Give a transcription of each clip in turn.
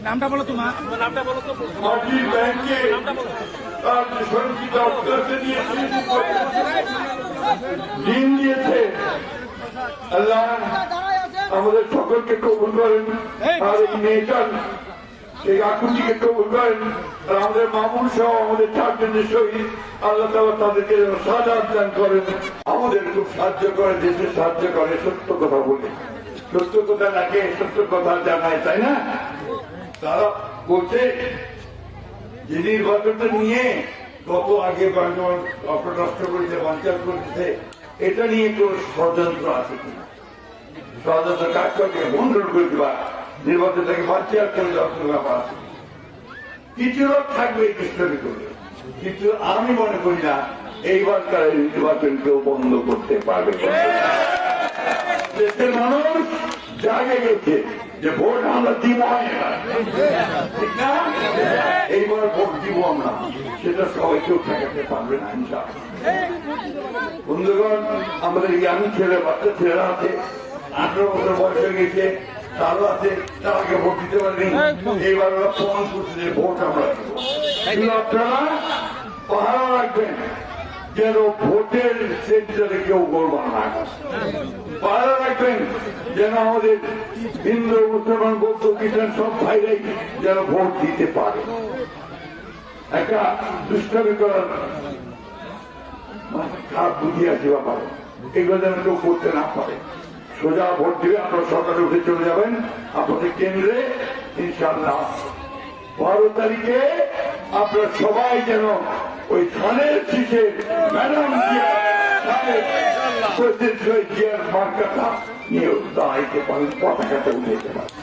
নামটা বলো তোমার নামটা বলো তো দিন দিয়েছে আল্লাহ আমাদের সকলকে কবুল করেন। আর এই মেয়েটার সেই আকুতিকে কবুল করেন। আর আমাদের মামুন সহ আমাদের চারজনের শহীদ আল্লাহ তাআলা তাদেরকে সাজাত দান করেন। আমাদের খুব সাহায্য করে, দেশে সাহায্য করে, সত্য কথা বলে, সত্য কথা লাগে, সত্য কথা জানায়, তাই না? তারা বলছে যে নির্বাচনটা নিয়ে কত আগে অপনষ্ট করেছে, বাঞ্চাল করেছে, এটা নিয়ে কেউ ষড়যন্ত্র আছে কিনা, ষড়যন্ত্র কাজ করতে বন্ধন করে দেওয়া, নির্বাচনটাকে বাঞ্চাল করে দেওয়ার ব্যাপার আছে। কিছু লোক থাকবে এই কৃষ্ণকে করে, কিন্তু আমি মনে করি না এইবারকার নির্বাচন কেউ বন্ধ করতে পারবে। দেশের মানুষ জাগে গেছে যে ভোট আমরা দিব, ঠিক না? এইবার ভোট দিব আমরা, সেটা সবাই কেউ ঠেকাতে পারবে না ইনশাআল্লাহ। বন্ধুগণ, আমাদের ইয়াং ছেলে, বাচ্চা ছেলেরা আছে, 18 বছর বয়স হয়ে গেছে, তারও আছে, তারাকে ভোট দিতে পারেনি। এইবার ওরা প্রমাণ করছে যে ভোট আমরা দিব। আপনারা পাহারা রাখবেন যেন ভোটের সেন্টারে কেউ গড়বড় না করে। পাহারা রাখবেন যেন আমাদের হিন্দু, মুসলমান, বৌদ্ধ, খ্রিস্টান সব ভাইরাই যেন ভোট দিতে পারে। একটা দুষ্টামি করার খারাপ বুদ্ধি আছে ব্যাপারে, এগুলো যেন কেউ করতে না পারে। সোজা ভোট দিবে, আপনারা সকালে উঠে চলে যাবেন আপনাদের কেন্দ্রে। ইনশাআল্লাহ 12 তারিখে আপনারা সবাই যেন ওই ধানের শীষে ম্যাডাম জিয়ার মার্কাটা নিয়ে দাঁড়াইতে পারেন, পতাকাটা উঠাইতে পারেন।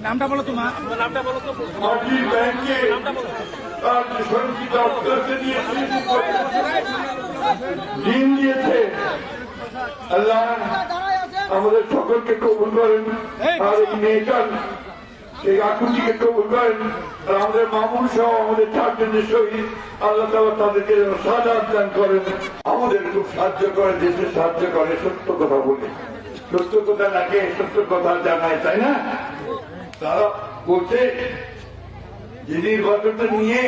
নামটা বলো তোমার নামটা বলো তো দিন দিয়েছে আল্লাহ আমাদের সকলকে কবুল করেন। আর এই মেয়েটার সেই আকুতিকে কবুল করেন। আর আমাদের মামুন সহ আমাদের চারজনের শহীদ আল্লাহ তাআলা তাদেরকে সাজাত দান করেন। আমাদের খুব সাহায্য করে, দেশে সাহায্য করে, সত্য কথা বলে, সত্য কথা লাগে, সত্য কথা জানায়, তাই না? তারা বলছে যে নির্বাচনটা নিয়ে